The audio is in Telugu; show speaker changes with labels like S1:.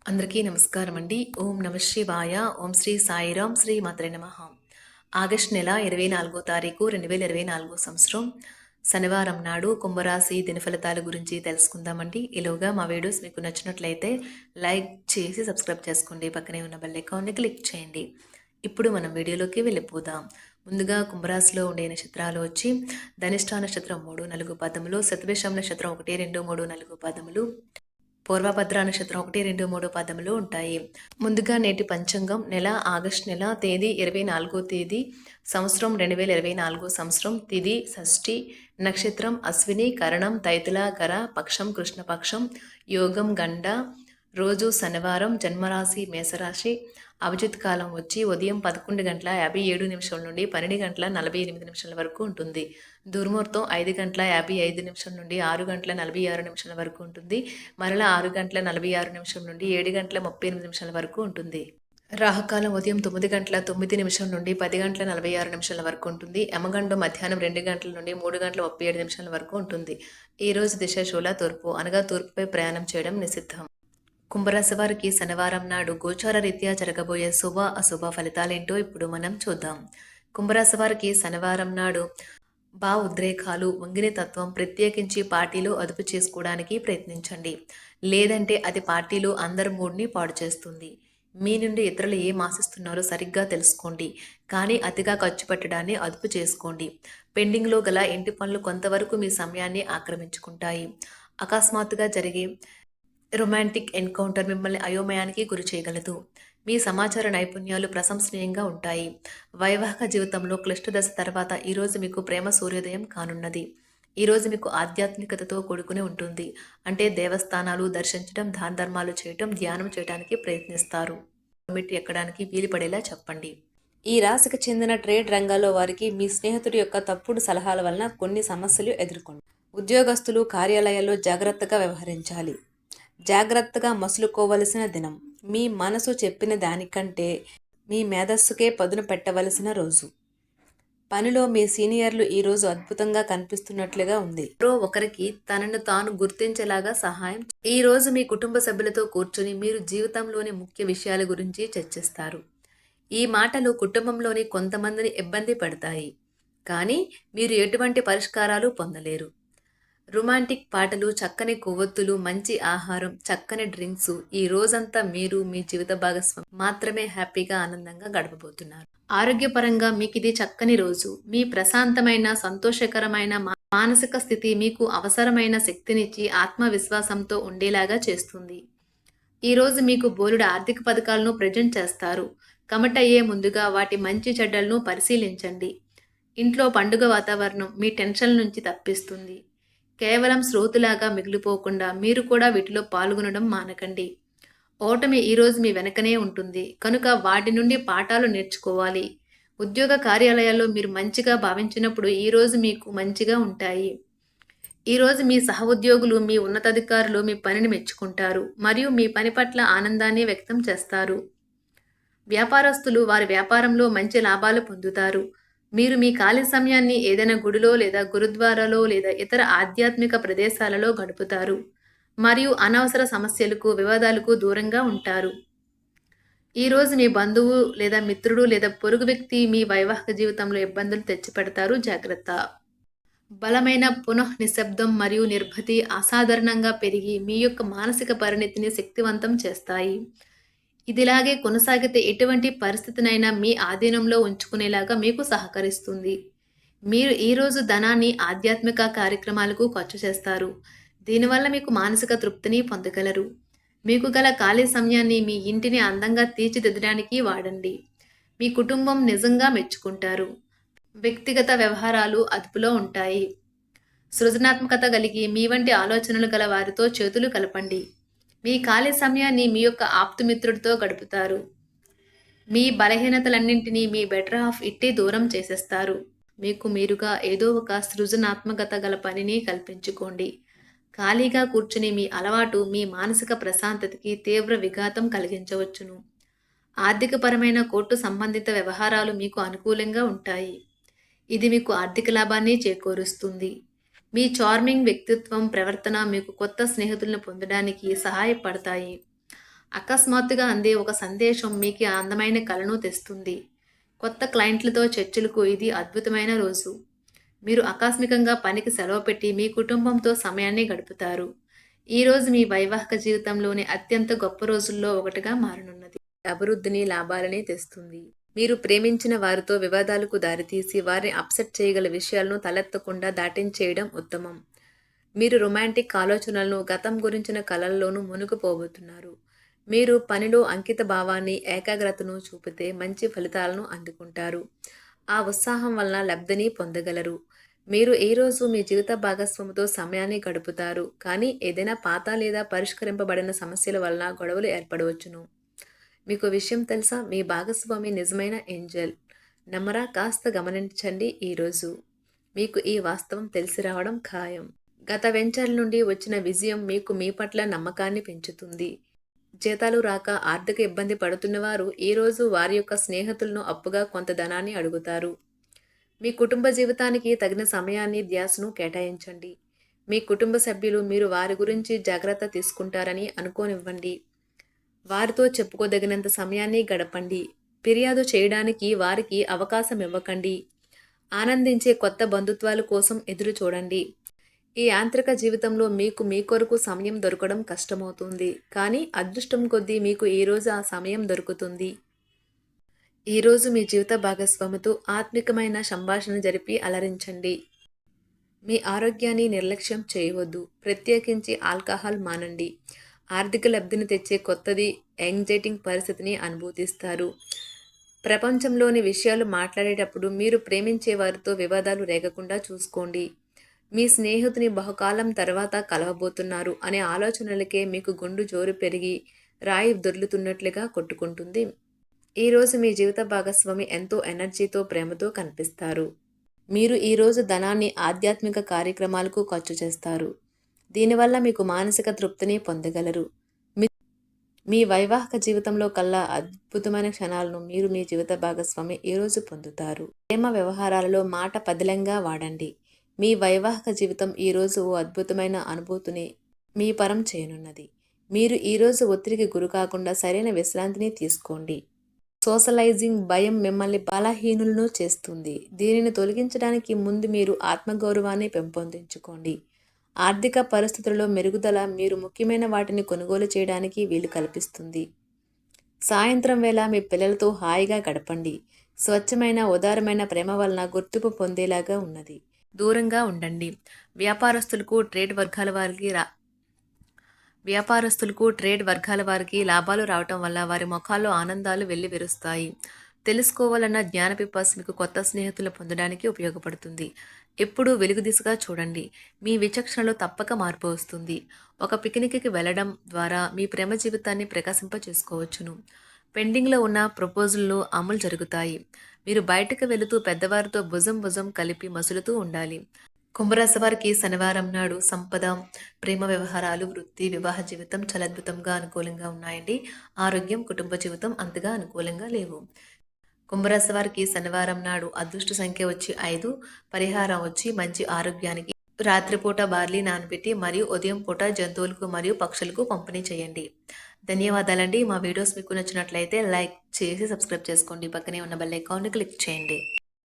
S1: అందరికీ నమస్కారం అండి. ఓం నమ శివాయ. ఓం శ్రీ సాయిరాం. శ్రీ మాత్రే నమః. ఆగస్టు నెల 24వ తారీఖు 2024 సంవత్సరం శనివారం నాడు కుంభరాశి దినఫలితాల గురించి తెలుసుకుందామండి. ఈలోగా మా వీడియోస్ మీకు నచ్చినట్లయితే లైక్ చేసి సబ్స్క్రైబ్ చేసుకోండి. పక్కనే ఉన్న బెల్ ఐకాన్ని క్లిక్ చేయండి. ఇప్పుడు మనం వీడియోలోకి వెళ్ళిపోదాం. ముందుగా కుంభరాశిలో ఉండే నక్షత్రాలు వచ్చి ధనిష్ఠా నక్షత్రం 3, 4 పాదములు, శతభిషం నక్షత్రం 1, 2, 3, 4 పాదములు, పూర్వభద్ర నక్షత్రం 1, 2, 3 పాదములు ఉంటాయి. ముందుగా నేటి పంచాంగం నెల ఆగస్టు నెల తేదీ 24వ తేదీ సంవత్సరం 2024 సంవత్సరం తిథి షష్ఠి నక్షత్రం అశ్విని కరణం తైతుల గర పక్షం కృష్ణపక్షం యోగం గండ రోజు శనివారం జన్మరాశి మేషరాశి అభిజిత్ కాలం వచ్చి ఉదయం 11:57 నుండి 12:48 వరకు ఉంటుంది. దుర్ముహూర్తం 5:55 నుండి 6:46 వరకు ఉంటుంది. మరలా 6:46 నుండి 7:38 వరకు ఉంటుంది. రాహుకాలం ఉదయం 9:09 నుండి 10:46 వరకు ఉంటుంది. యమగండం మధ్యాహ్నం 2 గంటల నుండి 3:37 వరకు ఉంటుంది. ఈ రోజు దిశ శూల తూర్పు అనగా తూర్పుపై ప్రయాణం చేయడం నిషిద్ధం. కుంభరాశి వారికి శనివారం నాడు గోచార రీత్యా జరగబోయే శుభ అశుభ ఫలితాలేంటో ఇప్పుడు మనం చూద్దాం. కుంభరాశి వారికి శనివారం నాడు ఉద్రేకాలు వంగిన తత్వం ప్రత్యేకించి పార్టీలో అదుపు చేసుకోవడానికి ప్రయత్నించండి. లేదంటే అది పార్టీలో అందరి మూడ్ని పాడు చేస్తుంది. మీ నుండి ఇతరులు ఏం ఆశిస్తున్నారో సరిగ్గా తెలుసుకోండి. కానీ అతిగా ఖర్చు పెట్టడాన్ని అదుపు చేసుకోండి. పెండింగ్లో గల ఇంటి పనులు కొంతవరకు మీ సమయాన్ని ఆక్రమించుకుంటాయి. అకస్మాత్తుగా జరిగే రొమాంటిక్ ఎన్కౌంటర్ మిమ్మల్ని అయోమయానికి గురి చేయగలదు. మీ సమాచార నైపుణ్యాలు ప్రశంసనీయంగా ఉంటాయి. వైవాహిక జీవితంలో క్లిష్ట దశ తర్వాత ఈరోజు మీకు ప్రేమ సూర్యోదయం కానున్నది. ఈరోజు మీకు ఆధ్యాత్మికతతో కూడుకుని ఉంటుంది. అంటే దేవస్థానాలు దర్శించడం, దాన ధర్మాలు చేయటం, ధ్యానం చేయడానికి ప్రయత్నిస్తారు. మెట్టు ఎక్కడానికి వీలు పడేలా చెప్పండి. ఈ రాశికి చెందిన ట్రేడ్ రంగాల్లో వారికి మీ స్నేహితుడి యొక్క తప్పుడు సలహాల వలన కొన్ని సమస్యలు ఎదుర్కొంటారు. ఉద్యోగస్తులు కార్యాలయాల్లో జాగ్రత్తగా వ్యవహరించాలి. జాగ్రత్తగా మసులుకోవలసిన దినం. మీ మనసు చెప్పిన దానికంటే మీ మేధస్సుకే పదును పెట్టవలసిన రోజు. పనిలో మీ సీనియర్లు ఈరోజు అద్భుతంగా కనిపిస్తున్నట్లుగా ఉంది. ఎవరో ఒకరికి తనను తాను గుర్తించేలాగా సహాయం. ఈ రోజు మీ కుటుంబ సభ్యులతో కూర్చుని మీరు జీవితంలోని ముఖ్య విషయాల గురించి చర్చిస్తారు. ఈ మాటలు కుటుంబంలోని కొంతమందిని ఇబ్బంది పెడతాయి, కానీ మీరు ఎటువంటి పరిష్కారాలు పొందలేరు. రొమాంటిక్ పాటలు, చక్కని కొవ్వొత్తులు, మంచి ఆహారం, చక్కని డ్రింక్స్, ఈ రోజంతా మీరు మీ జీవిత భాగస్వామి మాత్రమే హ్యాపీగా ఆనందంగా గడపబోతున్నారు. ఆరోగ్యపరంగా మీకు ఇది చక్కని రోజు. మీ ప్రశాంతమైన సంతోషకరమైన మానసిక స్థితి మీకు అవసరమైన శక్తినిచ్చి ఆత్మవిశ్వాసంతో ఉండేలాగా చేస్తుంది. ఈరోజు మీకు బోలెడు ఆర్థిక పథకాలను ప్రజెంట్ చేస్తారు. కమిటయ్యే ముందుగా వాటి మంచి చెడ్డలను పరిశీలించండి. ఇంట్లో పండుగ వాతావరణం మీ టెన్షన్ నుంచి తప్పిస్తుంది. కేవలం శ్రోతులాగా మిగిలిపోకుండా మీరు కూడా వీటిలో పాల్గొనడం మానకండి. ఓటమి ఈరోజు మీ వెనకనే ఉంటుంది కనుక వాటి నుండి పాఠాలు నేర్చుకోవాలి. ఉద్యోగ కార్యాలయాల్లో మీరు మంచిగా భావించినప్పుడు ఈరోజు మీకు మంచిగా ఉంటాయి. ఈరోజు మీ సహోద్యోగులు, మీ ఉన్నతాధికారులు మీ పనిని మెచ్చుకుంటారు మరియు మీ పని పట్ల ఆనందాన్ని వ్యక్తం చేస్తారు. వ్యాపారస్తులు వారి వ్యాపారంలో మంచి లాభాలు పొందుతారు. మీరు మీ ఖాళీ సమయాన్ని ఏదైనా గుడిలో లేదా గురుద్వారాలో లేదా ఇతర ఆధ్యాత్మిక ప్రదేశాలలో గడుపుతారు మరియు అనవసర సమస్యలకు, వివాదాలకు దూరంగా ఉంటారు. ఈరోజు మీ బంధువు లేదా మిత్రుడు లేదా పొరుగు వ్యక్తి మీ వైవాహిక జీవితంలో ఇబ్బందులు తెచ్చిపెడతారు. జాగ్రత్త. బలమైన నిశ్శబ్దం మరియు నిర్భతి అసాధారణంగా పెరిగి మీ యొక్క మానసిక పరిణతిని శక్తివంతం చేస్తాయి. ఇదిలాగే కొనసాగితే ఎటువంటి పరిస్థితినైనా మీ ఆధీనంలో ఉంచుకునేలాగా మీకు సహకరిస్తుంది. మీరు ఈరోజు ధనాన్ని ఆధ్యాత్మిక కార్యక్రమాలకు ఖర్చు చేస్తారు. దీనివల్ల మీకు మానసిక తృప్తిని పొందగలరు. మీకు గల ఖాళీ సమయాన్ని మీ ఇంటిని అందంగా తీర్చిదిద్దడానికి వాడండి. మీ కుటుంబం నిజంగా మెచ్చుకుంటారు. వ్యక్తిగత వ్యవహారాలు అదుపులో ఉంటాయి. సృజనాత్మకత కలిగి మీ వంటి ఆలోచనలు గల వారితో చేతులు కలపండి. మీ ఖాళీ సమయాన్ని మీ యొక్క ఆప్తుమిత్రుడితో గడుపుతారు. మీ బలహీనతలన్నింటినీ మీ బెటర్ హాఫ్ ఇట్టే దూరం చేసేస్తారు. మీకు మీరుగా ఏదో ఒక సృజనాత్మకత గల పనిని కల్పించుకోండి. ఖాళీగా కూర్చుని మీ అలవాటు మీ మానసిక ప్రశాంతతకి తీవ్ర విఘాతం కలిగించవచ్చును. ఆర్థికపరమైన కోర్టు సంబంధిత వ్యవహారాలు మీకు అనుకూలంగా ఉంటాయి. ఇది మీకు ఆర్థిక లాభాన్ని చేకూరుస్తుంది. మీ చార్మింగ్ వ్యక్తిత్వం, ప్రవర్తన మీకు కొత్త స్నేహితులను పొందడానికి సహాయపడతాయి. అకస్మాత్తుగా అందే ఒక సందేశం మీకు అందమైన కలను తెస్తుంది. కొత్త క్లయింట్లతో చర్చలకు ఇది అద్భుతమైన రోజు. మీరు ఆకస్మికంగా పనికి సెలవు పెట్టి మీ కుటుంబంతో సమయాన్ని గడుపుతారు. ఈ రోజు మీ వైవాహిక జీవితంలోని అత్యంత గొప్ప రోజుల్లో ఒకటిగా మారనున్నది. అభివృద్ధిని, లాభాలని తెస్తుంది. మీరు ప్రేమించిన వారితో వివాదాలకు దారితీసి వారిని అప్సెట్ చేయగల విషయాలను తలెత్తకుండా దాటించేయడం ఉత్తమం. మీరు రొమాంటిక్ ఆలోచనలను, గతం గురించిన కలల్లోనూ మునిగిపోబోతున్నారు. మీరు పనిలో అంకిత భావాన్ని, ఏకాగ్రతను చూపితే మంచి ఫలితాలను అందుకుంటారు. ఆ ఉత్సాహం వలన లబ్ధిని పొందగలరు. మీరు ఈ రోజు మీ జీవిత భాగస్వామితో సమయాన్ని గడుపుతారు, కానీ ఏదైనా పాత లేదా పరిష్కరింపబడిన సమస్యల వలన గొడవలు ఏర్పడవచ్చును. మీకు విషయం తెలుసా? మీ భాగస్వామి నిజమైన ఏంజెల్. నమ్మరా? కాస్త గమనించండి. ఈరోజు మీకు ఈ వాస్తవం తెలిసి రావడం ఖాయం. గత వెంచర్ల నుండి వచ్చిన విజయం మీకు మీ పట్ల నమ్మకాన్ని పెంచుతుంది. జీతాలు రాక ఆర్థిక ఇబ్బంది పడుతున్నవారు ఈరోజు వారి యొక్క స్నేహితులను అప్పుగా కొంత ధనాన్ని అడుగుతారు. మీ కుటుంబ జీవితానికి తగిన సమయాన్ని, ధ్యాసను కేటాయించండి. మీ కుటుంబ సభ్యులు మీరు వారి గురించి జాగ్రత్త తీసుకుంటారని అనుకోనివ్వండి. వారితో చెప్పుకోదగినంత సమయాన్ని గడపండి. ఫిర్యాదు చేయడానికి వారికి అవకాశం ఇవ్వకండి. ఆనందించే కొత్త బంధుత్వాల కోసం ఎదురు చూడండి. ఈ యాంత్రిక జీవితంలో మీకు మీ కొరకు సమయం దొరకడం కష్టమవుతుంది, కానీ అదృష్టం కొద్దీ మీకు ఈరోజు ఆ సమయం దొరుకుతుంది. ఈరోజు మీ జీవిత భాగస్వామితో ఆత్మికమైన సంభాషణ జరిపి అలరించండి. మీ ఆరోగ్యాన్ని నిర్లక్ష్యం చేయవద్దు. ప్రత్యేకించి ఆల్కహాల్ మానండి. ఆర్థిక లబ్ధిని తెచ్చే కొత్తది యాంగ్జైటింగ్ పరిస్థితిని అనుభూతిస్తారు. ప్రపంచంలోని విషయాలు మాట్లాడేటప్పుడు మీరు ప్రేమించే వారితో వివాదాలు రేగకుండా చూసుకోండి. మీ స్నేహితుని బహుకాలం తర్వాత కలవబోతున్నారు అనే ఆలోచనలకే మీకు గుండు జోరు పెరిగి రాయి దొర్లుతున్నట్లుగా కొట్టుకుంటుంది. ఈరోజు మీ జీవిత భాగస్వామి ఎంతో ఎనర్జీతో, ప్రేమతో కనిపిస్తారు. మీరు ఈరోజు ధనాన్ని ఆధ్యాత్మిక కార్యక్రమాలకు ఖర్చు చేస్తారు. దీనివల్ల మీకు మానసిక తృప్తిని పొందగలరు. మీ వైవాహిక జీవితంలో కల్లా అద్భుతమైన క్షణాలను మీరు మీ జీవిత భాగస్వామి ఈరోజు పొందుతారు. ప్రేమ వ్యవహారాలలో మాట పదిలంగా వాడండి. మీ వైవాహిక జీవితం ఈరోజు ఓ అద్భుతమైన అనుభూతిని మీ పరం చేయనున్నది. మీరు ఈరోజు ఒత్తిడికి గురి కాకుండా సరైన విశ్రాంతిని తీసుకోండి. సోషలైజింగ్ భయం మిమ్మల్ని బలహీనులను చేస్తుంది. దీనిని తొలగించడానికి ముందు మీరు ఆత్మగౌరవాన్ని పెంపొందించుకోండి. ఆర్థిక పరిస్థితులలో మెరుగుదల మీరు ముఖ్యమైన వాటిని కొనుగోలు చేయడానికి వీలు కల్పిస్తుంది. సాయంత్రం వేళ మీ పిల్లలతో హాయిగా గడపండి. స్వచ్ఛమైన, ఉదారమైన ప్రేమ వలన గుర్తింపు పొందేలాగా ఉన్నది. దూరంగా ఉండండి. వ్యాపారస్తులకు ట్రేడ్ వర్గాల వారికి లాభాలు రావటం వల్ల వారి ముఖాల్లో ఆనందాలు వెల్లివిరుస్తాయి. తెలుసుకోవాలన్న జ్ఞాన పిపాస మీకు కొత్త స్నేహితులు పొందడానికి ఉపయోగపడుతుంది. ఎప్పుడూ వెలుగు దిశగా చూడండి. మీ విచక్షణలో తప్పక మార్పు వస్తుంది. ఒక పిక్నిక్కి వెళ్ళడం ద్వారా మీ ప్రేమ జీవితాన్ని ప్రకాశింప చేసుకోవచ్చును. పెండింగ్లో ఉన్న ప్రపోజల్లు అమలు జరుగుతాయి. మీరు బయటకు వెళుతూ పెద్దవారితో భుజం కలిపి మసులుతూ ఉండాలి. కుంభరాశి వారికి శనివారం నాడు సంపద, ప్రేమ వ్యవహారాలు, వృత్తి, వివాహ జీవితం చాలా అద్భుతంగా అనుకూలంగా ఉన్నాయండి. ఆరోగ్యం, కుటుంబ జీవితం అంతగా అనుకూలంగా లేవు. కుంభరాశి వారికి శనివారం నాడు అదృష్ట సంఖ్య వచ్చి 5, పరిహారం వచ్చి మంచి ఆరోగ్యానికి రాత్రిపూట బార్లీ నానబెట్టి మరియు ఉదయం పూట జంతువులకు మరియు పక్షులకు పంపిణీ చేయండి. ధన్యవాదాలండి. మా వీడియోస్ మీకు నచ్చినట్లయితే లైక్ చేసి సబ్స్క్రైబ్ చేసుకోండి. పక్కనే ఉన్న బెల్ ఐకాన్ని క్లిక్ చేయండి.